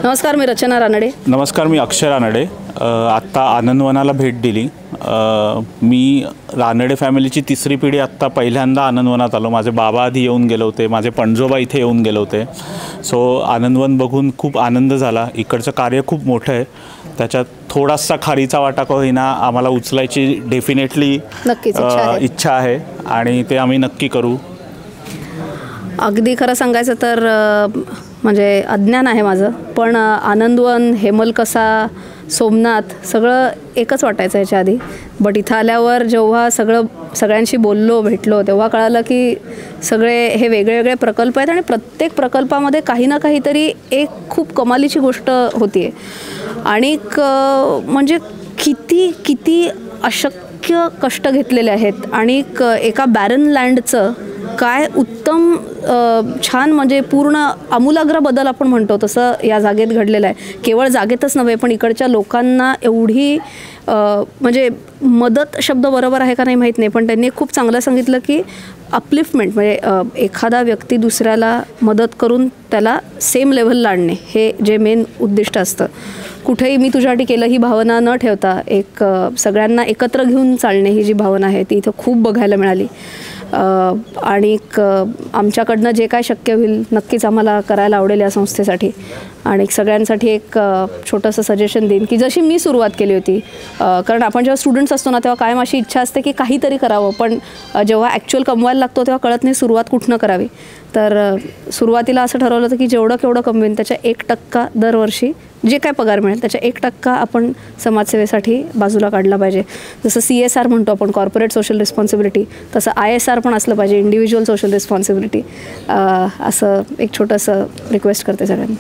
नमस्कार, मी रचना रानडे. नमस्कार, मी अक्षय रानडे. आत्ता आनंदवनाला भेट दिली. मी रानडे फॅमिलीची तिसरी पिढी आत्ता पहिल्यांदा आनंदवनात आलो. माझे बाबा आधी येऊन गेले होते, माझे पणजोबा इथे येऊन गेले होते. सो आनंदवन बघून खूप आनंद झाला. इकडचं कार्य खूप मोठं आहे, त्याच्यात थोडासा खारीचा वाटा का होईना आम्हाला उचलायची डेफिनेटली इच्छा आहे आणि ते आम्ही नक्की करू. अगदी खरं सांगायचं तर म्हणजे अज्ञान आहे माझं, पण आनंदवन, हेमलकसा, सोमनाथ सगळं एकच वाटायचं याच्या आधी. बट इथं आल्यावर जेव्हा सगळ्यांशी बोललो, भेटलो, तेव्हा कळालं की सगळे हे वेगळे वेगळे प्रकल्प आहेत आणि प्रत्येक प्रकल्पामध्ये काही ना काहीतरी एक खूप कमालीची गोष्ट होती आहे. आणि म्हणजे किती किती अशक्य कष्ट घेतलेले आहेत आणि एका बॅरन लँडचं काय उत्तम छान म्हणजे पूर्ण आमूलाग्र बदल आपण म्हणतो तसं या जागेत घडलेलं आहे. केवळ जागेतच नव्हे, पण इकडच्या लोकांना एवढी म्हणजे मदत शब्द बरोबर आहे का नाही माहीत नाही, पण त्यांनी खूप चांगलं सांगितलं की अपलिफ्टमेंट म्हणजे एखादा व्यक्ती दुसऱ्याला मदत करून त्याला सेम लेव्हलला आणणे, हे जे मेन उद्दिष्ट असतं. कुठेही मी तुझ्यासाठी केलं ही भावना न ठेवता एक सगळ्यांना एकत्र घेऊन चालणे ही जी भावना आहे ती इथं खूप बघायला मिळाली. आणि आमच्याकडनं जे काय शक्य होईल नक्कीच आम्हाला करायला आवडेल या संस्थेसाठी. आणि सगळ्यांसाठी एक छोटंसं सजेशन देईन की जशी मी सुरुवात केली होती, कारण आपण जेव्हा स्टुडंट्स असतो ना तेव्हा कायम अशी इच्छा असते की काहीतरी करावं, पण जेव्हा ॲक्च्युअल कमवायला लागतो तेव्हा कळत नाही सुरुवात कुठनं करावी. तर सुरुवातीला असं ठरवलं होतं की जेवढं केवढं कमवेन त्याच्या 1% दरवर्षी जे काय पगार मिळेल त्याच्या 1% आपण समाजसेवेसाठी बाजूला काढला पाहिजे. जसं CSR म्हणतो आपण, कॉर्पोरेट सोशल रिस्पॉन्सिबिलिटी, तसं ISR पण असलं पाहिजे, इंडिव्हिज्युअल सोशल रिस्पॉन्सिबिलिटी. असं एक छोटंसं रिक्वेस्ट करते सगळ्यांनी.